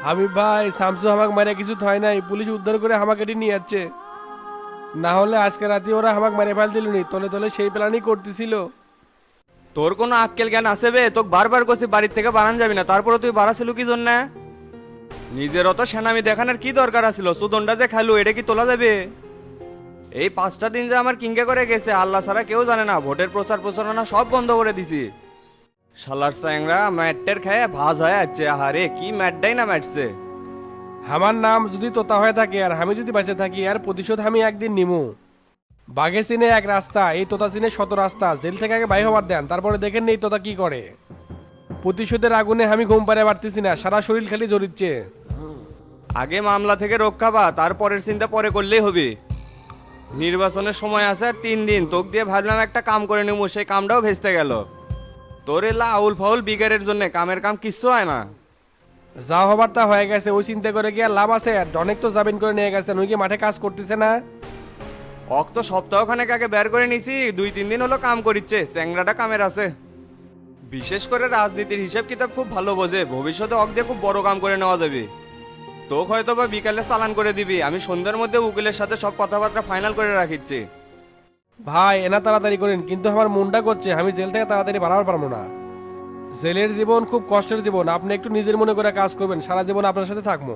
হাবিব ভাই, শামসু আমাকে মারে কিছু হয় নাই, পুলিশ উদ্ধার করে আমাকে এটি নিয়ে যাচ্ছে। না হলে আজকে রাতে ওরা আমাকে মারে ফেল দিলনি, তলে তলে সেই প্ল্যানই করতেছিল। তোর কোনো আক্কেল জ্ঞান আছে বে? তোকে বারবার করছি বাড়ির থেকে বাড়ান যাবি না, তারপরে তুই বাড়াছিল কি জন্য? নিজের অত সেনামি দেখানোর কি দরকার আছিল? সুদনটা যে খালু এটা কি তোলা যাবে? এই 5টা দিন যে আমার কিঙ্গে করে গেছে আল্লাহ ছাড়া কেউ জানে না, ভোটের প্রচার প্রচারণা সব বন্ধ করে দিছি। শালার স্যাংরা ম্যাটটের খেয়ে ভাজ হয়ে যাচ্ছে, আহারে কি ম্যাটটাই না ম্যাটছে। আমার নাম যদি তোতা হয়ে থাকে আর আমি যদি বেঁচে থাকি, আর প্রতিশোধ আমি একদিন নিমু। বাঘে চিনে এক রাস্তা, এই তোতা চিনে শত রাস্তা। জেল থেকে আগে বাই হবার দেন, তারপরে দেখেন নেই তোতা কি করে। প্রতিশোধের আগুনে আমি ঘুম পাড়ে পারতেছি না, সারা শরীর খালি জড়িচ্ছে। আগে মামলা থেকে রক্ষা পা, তারপরের চিন্তা পরে করলেই হবে। নির্বাচনের সময় আছে আর 3 দিন, তোকে দিয়ে ভাবলাম একটা কাম করে নেবো, সেই কামটাও ভেস্তে গেল। তোর এলা আউল ফাউল বিগারের জন্য কামের কাম কিচ্ছু হয় না। যা হবার তা হয়ে গেছে, ওই চিন্তা করে কি আর লাভ আছে? আর অনেক তো জামিন করে নিয়ে গেছেন, ওই কি মাঠে কাজ করতেছে না? অক তো সপ্তাহখানেক আগে বের করে নিছি, 2-3 দিন হলো কাম করিচ্ছে, চ্যাংরাটা কামের আছে। বিশেষ করে রাজনীতির হিসাব কিতাব খুব ভালো বোঝে, ভবিষ্যতে অক দিয়ে খুব বড় কাম করে নেওয়া যাবে। তোকে হয়তো বা বিকালে চালান করে দিবি, আমি সন্ধ্যার মধ্যে উকিলের সাথে সব কথাবার্তা ফাইনাল করে রাখিচ্ছি। ভাই এনা তাড়াতাড়ি করেন, কিন্তু আমার মনটা করছে আমি জেল থেকে তাড়াতাড়ি বাড়াবার পারবো না। জেলের জীবন খুব কষ্টের জীবন, আপনি একটু নিজের মনে করে কাজ করবেন, সারা জীবন আপনার সাথে থাকবো।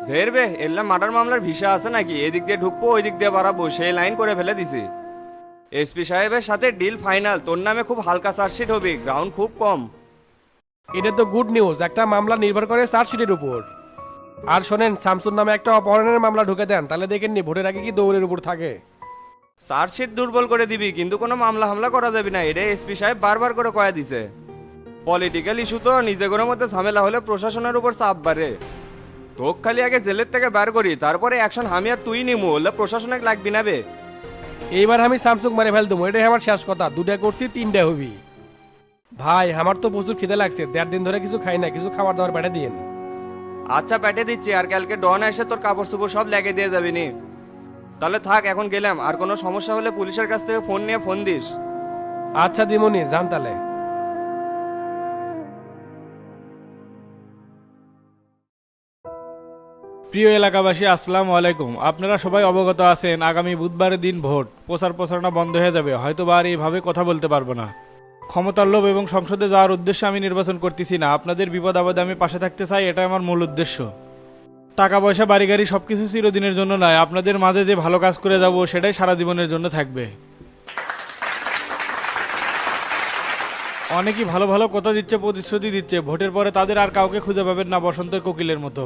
ধেরবে এল্লা মার্ডার মামলার ভিসা আছে নাকি? এদিক দিয়ে ঢুকবো ওই দিক দিয়ে বাড়াবো, সেই লাইন করে ফেলে দিছি। এসপি সাহেবের সাথে ডিল ফাইনাল, তোর নামে খুব হালকা চার্জশিট হবে, গ্রাউন্ড খুব কম। এটা তো গুড নিউজ, একটা মামলা নির্ভর করে চার্জশিটের উপর। আর শোনেন, শামসুর নামে একটা অপহরণের মামলা ঢুকে দেন, তাহলে দেখেননি ভোটের আগে কি দৌড়ের উপর থাকে। চার্জশিট দুর্বল করে দিবি, কিন্তু কোনো মামলা হামলা করা যাবে না, এটা এসপি সাহেব বারবার করে কয়া দিছে। পলিটিক্যাল ইস্যু তো, নিজেদের মধ্যে ঝামেলা হলে প্রশাসনের উপর চাপ বাড়ে। তোক খালি আগে জেলের থেকে বার করি, তারপরে অ্যাকশন আমি আর তুই নিমু, হলে প্রশাসনে লাগবি না বে। এইবার আমি স্যামসুং মারে ফেল দেবো, এটাই আমার শেষ কথা। দুটা করছি, তিনটা হবি। ভাই আমার তো প্রচুর খিদে লাগছে, 1.5 দিন ধরে কিছু খাই না, কিছু খাবার দাবার পেটে দিন। আচ্ছা পেটে দিচ্ছি, আর কালকে ডন এসে তোর কাপড় চোপড় সব লেগে দিয়ে যাবি নি। তাহলে থাক, এখন গেলাম, আর কোনো সমস্যা হলে পুলিশের কাছ থেকে ফোন নিয়ে ফোন দিস। আচ্ছা দিমনি, যান তাহলে। প্রিয় এলাকাবাসী, আসসালামু আলাইকুম। আপনারা সবাই অবগত আছেন আগামী বুধবারের দিন ভোট। প্রচার প্রচারণা বন্ধ হয়ে যাবে, হয়তো বা আর এইভাবে কথা বলতে পারবো না। ক্ষমতার লোভ এবং সংসদে যাওয়ার উদ্দেশ্যে আমি নির্বাচন করতেছি না, আপনাদের বিপদ আপদে আমি পাশে থাকতে চাই, এটা আমার মূল উদ্দেশ্য। টাকা পয়সা বাড়ি গাড়ি সব কিছু চিরদিনের জন্য নয়, আপনাদের মাঝে যে ভালো কাজ করে যাব সেটাই সারা জীবনের জন্য থাকবে। অনেকেই ভালো ভালো কথা দিচ্ছে, প্রতিশ্রুতি দিচ্ছে, ভোটের পরে তাদের আর কাউকে খুঁজে পাবেন না, বসন্তের কোকিলের মতো।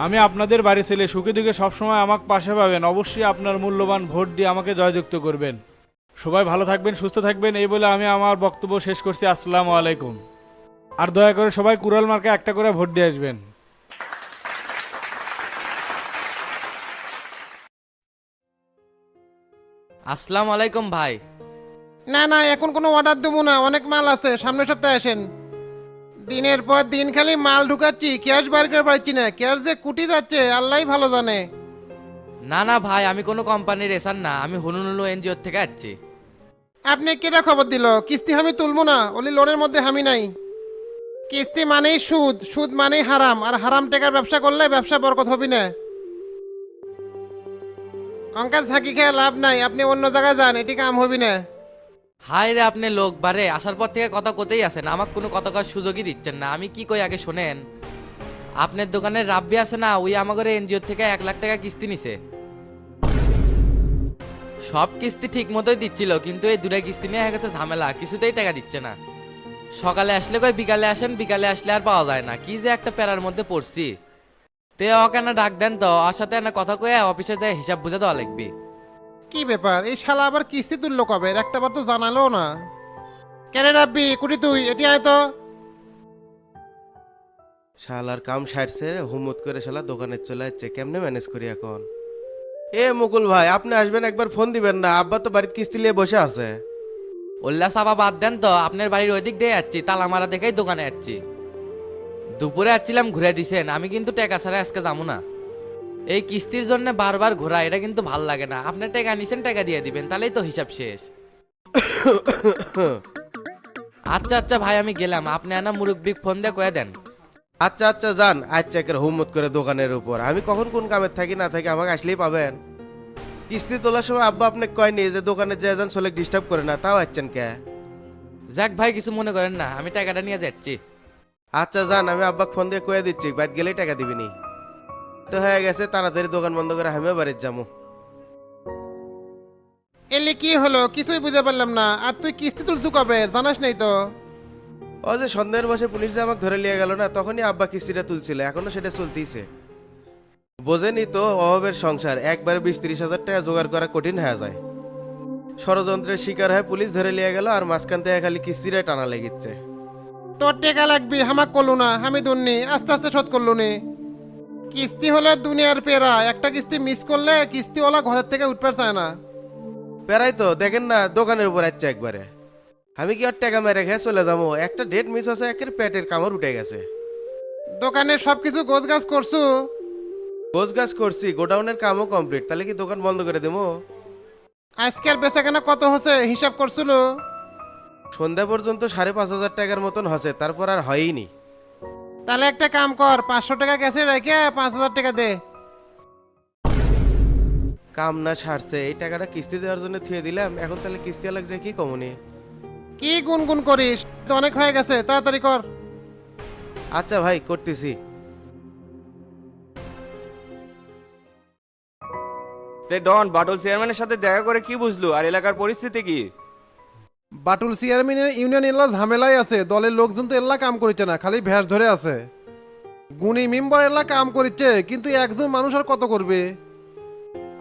আমি আপনাদের বাড়ি ছেলে, সুখে দুঃখে সবসময় আমাকে পাশে পাবেন, অবশ্যই আপনার মূল্যবান ভোট দিয়ে আমাকে জয়যুক্ত করবেন। সবাই ভালো থাকবেন, সুস্থ থাকবেন, এই বলে আমি আমার বক্তব্য শেষ করছি। আসসালামু আলাইকুম। আর দয়া করে সবাই কুড়াল মার্কে একটা করে ভোট দিয়ে আসবেন। আসসালামু আলাইকুম ভাই। না না, এখন কোনো অর্ডার দেবো না, অনেক মাল আছে, সামনের সপ্তাহে আসেন। দিনের পর দিন খালি মাল ঢুকাচ্ছি, ক্যাশ বার করে পারছি না, ক্যাশ যে কুটি যাচ্ছে আল্লাহই ভালো জানে। না না ভাই, আমি কোনো কোম্পানির এসার না, আমি হুলুনুলু এনজিও থেকে আসছি। আপনি কেটা খবর দিল? কিস্তি আমি তুলবো না, ওলি লোনের মধ্যে আমি নাই। কিস্তি মানেই সুদ, সুদ মানেই হারাম, আর হারাম টাকার ব্যবসা করলে ব্যবসা বরকত হবি না। অঙ্কা ঝাঁকি খেয়ে লাভ নাই, আপনি অন্য জায়গায় যান, এটি কাম হবি না। হাই রে, আপনি লোক বারে আসার পর থেকে কথা কোতেই আছেন, আমাকে কোনো কথা কওয়ার সুযোগই দিচ্ছেন না। আমি কি কই আগে শোনেন। আপনার দোকানের রাব্বি আছে না, ওই আমাদের এনজিও থেকে 1 লাখ টাকা কিস্তি নিছে। সব কিস্তি ঠিক মতোই দিচ্ছিল, কিন্তু এই দুটা কিস্তি নিয়ে হয়ে গেছে ঝামেলা, কিছুতেই টাকা দিচ্ছে না। সকালে আসলে কই বিকালে আসেন, বিকালে আসলে আর পাওয়া যায় না, কি যে একটা প্যারার মধ্যে পড়ছি। তে কেন ডাক দেন তো, ওর সাথে না কথা কয়ে অফিসে যায় হিসাব বুঝে দেওয়া লাগবে। কি ব্যাপার, এই শালা আবার কিস্তি তুললো কবে? একটা বার তো জানালো না। কেন রাব্বি কুটি তুই, এটি আয় তো। শালার কাম সারছে, হুমত করে শালা দোকানে চলে যাচ্ছে, কেমনে ম্যানেজ করি এখন? এ মুকুল ভাই, আপনি আসবেন, একবার ফোন দিবেন না? আব্বা তো বাড়িতে কিস্তি নিয়ে বসে আছে। ওল্লা সাবা বাদ দেন তো, আপনার বাড়ির ওই দিক দিয়ে যাচ্ছি, তালা মারা দেখেই দোকানে যাচ্ছি। দুপুরে আসছিলাম, ঘুরে দিছেন, আমি কিন্তু টাকা ছাড়া আজকে যাবো না। এই কিস্তির জন্য বারবার ঘোরা, এটা কিন্তু ভাল লাগে না। আপনার টাকা নিছেন, টাকা দিয়ে দিবেন, তাহলেই তো হিসাব শেষ। আচ্ছা আচ্ছা ভাই আমি গেলাম, আপনি আনা মুরব্বিক ফোন দিয়ে কয়ে দেন। আচ্ছা আচ্ছা যান, আচ্ছা একের হুম্মত করে দোকানের উপর। আমি কখন কোন কামে থাকি না থাকি আমাকে আসলেই পাবেন। কিস্তি তোলার সময় আব্বা আপনাকে কয়নি যে দোকানে যে যান চলে ডিস্টার্ব করে না, তাও আসছেন কে? যাক ভাই কিছু মনে করেন না, আমি টাকাটা নিয়ে যাচ্ছি। আচ্ছা যান, আমি আব্বাকে ফোন দিয়ে কয়ে দিচ্ছি, বাদ গেলেই টাকা দিবিনি। তো হয়ে গেছে, তাড়াতাড়ি দোকান বন্ধ করে আমিও বাড়ির যাবো। এলে কি হলো কিছুই বুঝতে পারলাম না। আর তুই কিস্তি তুলছু কবে জানাস নাই তো? ও যে সন্ধ্যার বসে পুলিশ যে আমাকে ধরে নিয়ে গেল না, তখনই আব্বা কিস্তিটা তুলছিল, এখনো সেটা চলতেইছে। বোঝেনি তো অভাবের সংসার, একবারে 20-30 হাজার টাকা জোগাড় করা কঠিন হয়ে যায়। ষড়যন্ত্রের শিকার হয়ে পুলিশ ধরে নিয়ে গেল, আর মাঝখান থেকে খালি কিস্তিটাই টানা লেগেছে। তোর টেকা লাগবি হামাক করলু না, আমি দুননি আস্তে আস্তে শোধ করলু নি। কিস্তি হলে দুনিয়ার পেরা, একটা কিস্তি মিস করলে কিস্তিওয়ালা ঘরের থেকে উঠতে চায় না। পেরাই তো দেখেন না, দোকানের উপর আসছে একবারে। আমি কি আর টাকা মেরে খেয়ে চলে যাবো? একটা ডেট মিস আছে, একের পেটের কামড় উঠে গেছে। দোকানে সবকিছু গোছ গাছ করছু? গোছ গাছ করছি, গোডাউনের কামও কমপ্লিট। তাহলে কি দোকান বন্ধ করে দেবো? আজকের বেচাকেনা কত হচ্ছে হিসাব করছিল? সন্ধ্যা পর্যন্ত 5,500 টাকার মতন হচ্ছে, তারপর আর হয়ইনি। তাহলে একটা কাম কর, 500 টাকা গেছে রেখে 5,000 টাকা দে। কাম না ছাড়ছে, এই টাকাটা কিস্তি দেওয়ার জন্য থুয়ে দিলাম। এখন তাহলে কিস্তি লাগছে কি কমনি? কি গুনগুন করিস, তো অনেক হয়ে গেছে, তাড়াতাড়ি কর। আচ্ছা ভাই, করতেছি। তে ডন, বাটল চেয়ারম্যানের সাথে দেখা করে কি বুঝলো আর এলাকার পরিস্থিতি কি? বাটুল চেয়ারম্যানের ইউনিয়ন এল্লা ঝামেলাই আছে, দলের লোকজন তো এল্লা কাম করিচ্ছে না, খালি ভ্যাস ধরে আছে। গুণী মেম্বার এল্লা কাম করিচ্ছে, কিন্তু একজন মানুষ আর কত করবে?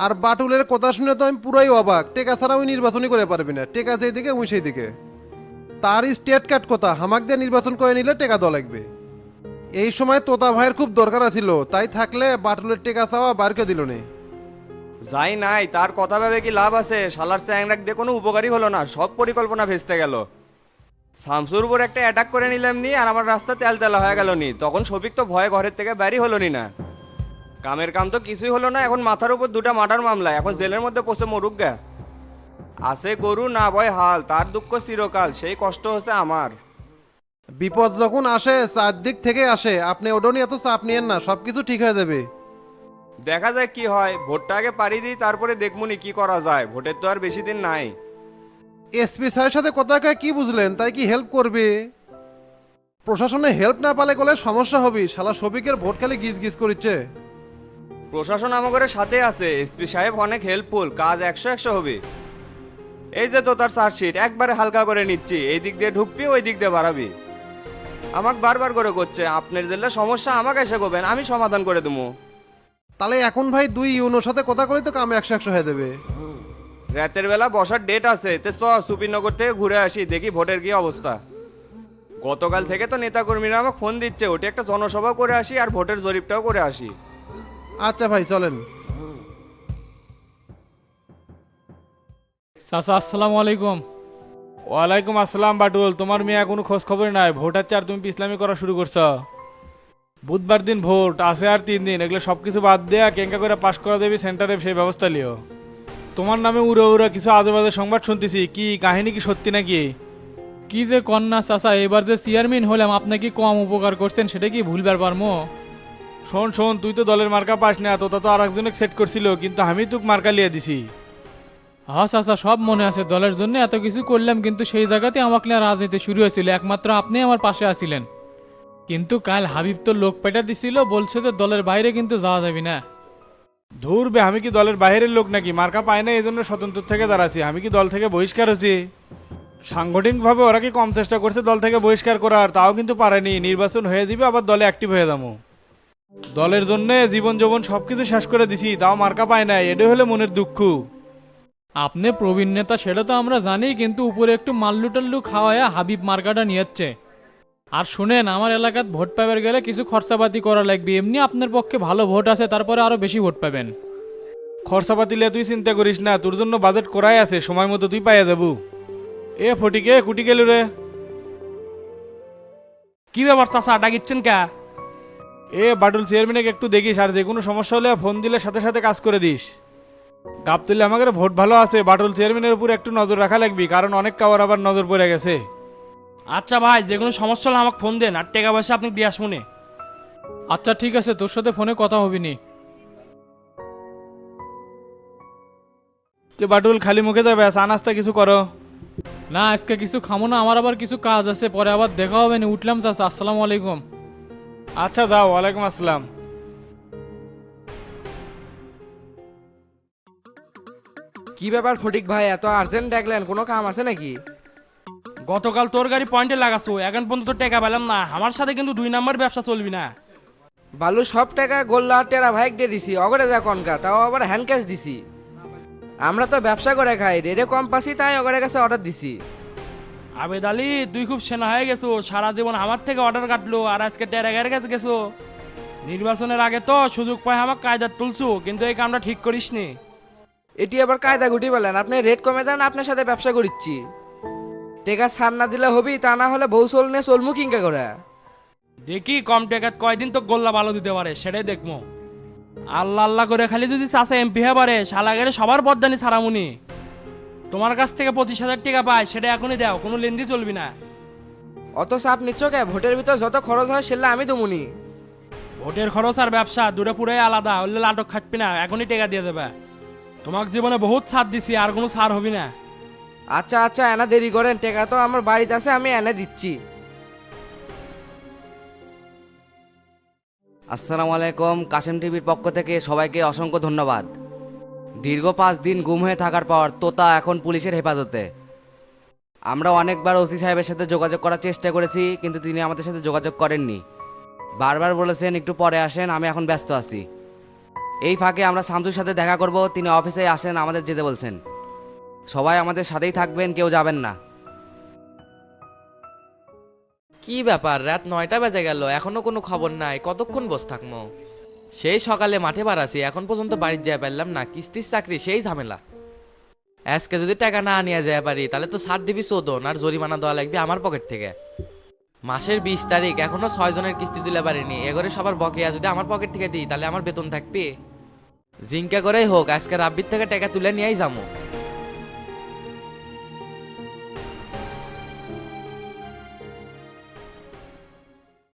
আর বাটুলের কথা শুনে তো আমি পুরাই অবাক, টেকা ছাড়া ওই নির্বাচনই করে পারবি না, টেকা যেই দিকে ওই সেই দিকে। তার স্টেট কার্ড কথা, হামাক দিয়ে নির্বাচন করে নিলে টেকা দেওয়া লাগবে। এই সময় তোতা ভাইয়ের খুব দরকার ছিল, তাই থাকলে বাটুলের টেকা চাওয়া বারকে দিল নে। যাই নাই, তার কথা ভেবে কি লাভ আছে? শালার চ্যাংরাক দিয়ে কোনো উপকারই হলো না, সব পরিকল্পনা ভেস্তে গেল। শামসুর উপর একটা অ্যাটাক করে নিলাম নি, আর আমার রাস্তা তেলতেলা হয়ে গেল নি। তখন শফিক তো ভয়ে ঘরের থেকে বেরই হলো নি না। কামের কাম তো কিছুই হলো না, এখন মাথার উপর 2টা মার্ডার মামলা, এখন জেলের মধ্যে পচে মরুক গা। আছে গরু না ভয় হাল, তার দুঃখ চিরকাল, সেই কষ্ট হচ্ছে আমার। বিপদ যখন আসে চারদিক থেকে আসে, আপনি ওটা নিয়ে এত চাপ নিয়েন না, সবকিছু ঠিক হয়ে যাবে। দেখা যায় কি হয়, ভোটটা আগে পারি দিই, তারপরে দেখমুনি কি করা যায়। ভোটের তো আর বেশি দিন নাই। এসপি স্যারের সাথে কথা কয়ে কি বুঝলেন, তাই কি হেল্প করবে? প্রশাসনে হেল্প না পালে গেলে সমস্যা হবে, শালা শফিকের ভোট খালি গিজ গিজ করিচ্ছে। প্রশাসন আমাদের সাথে আছে, এসপি সাহেব অনেক হেল্পফুল, কাজ 100-100 হবে। এই যে তো তার চার্জশিট একবারে হালকা করে নিচ্ছি, এই দিক দিয়ে ঢুকবি ওই দিক দিয়ে বাড়াবি। আমাকে বারবার করে করছে, আপনার জেলে সমস্যা আমাকে এসে করবেন, আমি সমাধান করে দেবো। তাহলে এখন ভাই দুই ইউনোর সাথে কথা করেই তো কাম 100-100 হয়ে যাবে। রাতের বেলা বসার ডেট আছে, তে সুপিনগর থেকে ঘুরে আসি, দেখি ভোটের কি অবস্থা। গতকাল থেকে তো নেতাকর্মীরা আমাকে ফোন দিচ্ছে, ওটি একটা জনসভা করে আসি আর ভোটের জরিপটাও করে আসি। আচ্ছা ভাই চলেন। চাচা আসসালামু আলাইকুম। ওয়ালাইকুম আসসালাম বাটুল, তোমার মেয়ে কোনো খোঁজ খবর নাই, ভোট হচ্ছে আর তুমি ইসলামি করা শুরু করছো। বুধবার দিন ভোট আছে আর 3 দিন, এগুলো সব কিছু বাদ দেয়া কেঙ্কা করে পাশ করা দেবি সেন্টারে, সেই ব্যবস্থা লিও। তোমার নামে উড়ে উড়ে কিছু আজে বাজে সংবাদ শুনতেছি, কি কাহিনী কি সত্যি নাকি? কি যে কন্যা চাচা, এবার যে চেয়ারম্যান হলাম আপনি কি কম উপকার করছেন সেটা কি ভুলবার পারমো? শোন শোন, তুই তো দলের মার্কা পাস না, তো তো আর একজনকে সেট করছিল, কিন্তু আমি তোকে মার্কা লিয়ে দিছি। হ্যাঁ চাচা সব মনে আছে, দলের জন্য এত কিছু করলাম, কিন্তু সেই জায়গাতে আমাকে নিয়ে রাজনীতি শুরু হয়েছিল, একমাত্র আপনি আমার পাশে আছিলেন। কিন্তু কাল হাবিব তো লোক পেটা দিছিল, বলছে যে দলের বাইরে কিন্তু যাওয়া যাবে না। ধুর বে, আমি কি দলের বাইরের লোক নাকি? মার্কা পায় না এই জন্য স্বতন্ত্র থেকে দাঁড়াচ্ছি, আমি কি দল থেকে বহিষ্কার হয়েছি? সাংগঠনিকভাবে ওরা কি কম চেষ্টা করছে দল থেকে বহিষ্কার করার? তাও কিন্তু পারেনি। নির্বাচন হয়ে যাবে আবার দলে অ্যাক্টিভ হয়ে যাবো। দলের জন্য জীবন যৌবন সবকিছু শেষ করে দিছি, তাও মার্কা পায় না, এটা হলে মনের দুঃখ। আপনি প্রবীণ নেতা সেটা তো আমরা জানি, কিন্তু উপরে একটু মাল্লু টাল্লু খাওয়ায়া হাবিব মার্কাটা নিয়েছে। আর শুনেন, আমার এলাকাত ভোট পাবার গেলে কিছু খরচাপাতি করা লাগবে, এমনি আপনার পক্ষে ভালো ভোট আছে, তারপরে আরো বেশি ভোট পাবেন। খরচাপাতি লিয়ে তুই চিন্তা করিস না, তোর জন্য বাজেট করাই আছে, সময় মতো তুই পাইয়া যাবো। এ ফটিকে কুটি গেল রে। কি ব্যাপার চাচা, ডাকিচ্ছেন কে? এ বাটুল চেয়ারম্যানকে একটু দেখিস, আর যে কোনো সমস্যা হলে ফোন দিলে সাথে সাথে কাজ করে দিস। গাবতুল্লে আমাদের ভোট ভালো আছে, বাটুল চেয়ারম্যানের উপর একটু নজর রাখা লাগবে, কারণ অনেক কাবার আবার নজর পড়ে গেছে। আচ্ছা ভাই, যে কোনো সমস্যা হলে আমাকে ফোন দেন, আর টাকা পয়সা আপনি দিয়ে আসবো। আচ্ছা ঠিক আছে, তোর সাথে ফোনে কথা হবিনি। কে বাটুল খালি মুখে যাবে, চা নাস্তা কিছু করো। না আজকে কিছু খামো না, আমার আবার কিছু কাজ আছে, পরে আবার দেখা হবে না। উঠলাম চাচা, আসসালামু আলাইকুম। আচ্ছা যাও, ওয়ালাইকুম আসসালাম। কি ব্যাপার ফটিক ভাই, এত আর্জেন্ট ডাকলেন, কোনো কাম আছে নাকি? গতকাল তোর গাড়ি পয়েন্টে লাগাছো, এখন পর্যন্ত টাকা পেলাম না। আমার সাথে কিন্তু 2 নাম্বার ব্যবসা চলবি না। বালু সব টাকা গোল্লা টেরা ভাইক দিয়ে দিছি, অগরে যা কনকা, তাও আবার হ্যান্ড ক্যাশ দিছি। আমরা তো ব্যবসা করে খাই, রেডে কম পাসি, তাই অগরের কাছে অর্ডার দিছি। আবেদ আলী, তুই খুব সেনা হয়ে গেছো, সারা জীবন আমার থেকে অর্ডার কাটলো, আর আজকে টেরাগার কাছে গেছো। নির্বাচনের আগে তো সুযোগ পাই আমার কায়দার তুলছো, কিন্তু এই কামটা ঠিক করিসনি। এটি আবার কায়দা গুটি বলেন, আপনি রেট কমে দেন, আপনার সাথে ব্যবসা করিচ্ছি। টেকা ছাড় না দিলে হবি, তা না হলে বউ চল নিয়ে চলমু কিংকা করে। দেখি কম টাকাত কয়দিন তো গোল্লা ভালো দিতে পারে, সেটাই দেখবো। আল্লাহ আল্লাহ করে খালি যদি চাষা এমপি হয়ে পারে, শালাগেরে সবার বদানি ছাড়ামুনি। তোমার কাছ থেকে 25,000 টাকা পায়, সেটা এখনই দাও, কোনো লেনদি চলবি না। অত চাপ নিচ্ছ কে? ভোটের ভিতর যত খরচ হয় সেটা আমি দমুনি। ভোটের খরচ আর ব্যবসা দুটো পুরাই আলাদা, হলে লাটক খাটবি না, এখনই টাকা দিয়ে দেবে। তোমাকে জীবনে বহুত ছাড় দিছি, আর কোনো ছাড় হবি না। আচ্ছা আচ্ছা, এনা দেরি করেন, টাকা তো আমার বাড়িতে আছে, আমি এনে দিচ্ছি। আসসালামু আলাইকুম। কাশেম টিভির পক্ষ থেকে সবাইকে অসংখ্য ধন্যবাদ। দীর্ঘ 5 দিন গুম হয়ে থাকার পর তোতা এখন পুলিশের হেফাজতে। আমরা অনেকবার ওসি সাহেবের সাথে যোগাযোগ করার চেষ্টা করেছি, কিন্তু তিনি আমাদের সাথে যোগাযোগ করেননি। বারবার বলেছেন একটু পরে আসেন, আমি এখন ব্যস্ত আছি। এই ফাঁকে আমরা শামসুর সাথে দেখা করব, তিনি অফিসে আসেন, আমাদের যেতে বলছেন। সবাই আমাদের সাথেই থাকবেন, কেউ যাবেন না। কি ব্যাপার, রাত 9টা বেজে গেল, এখনো কোনো খবর নাই, কতক্ষণ বসে থাকবো? সেই সকালে মাঠে বাড়াছি, এখন পর্যন্ত বাড়িতে যেতে পারলাম না। কিস্তির চাকরি, সেই ঝামেলা। আজকে যদি টাকা না নিয়ে যেতে পারি, তাহলে তো ছাড় দিবি 14 আর জরিমানা দেওয়া লাগবে আমার পকেট থেকে। মাসের 20 তারিখ, এখনো 6 জনের কিস্তি তুলে পারিনি। এগরে সবার বকেয়া যদি আমার পকেট থেকে দিই, তাহলে আমার বেতন থাকবে। জিঙ্কা করেই হোক, আজকে রাব্বির থেকে টাকা তুলে নিয়েই যাবো।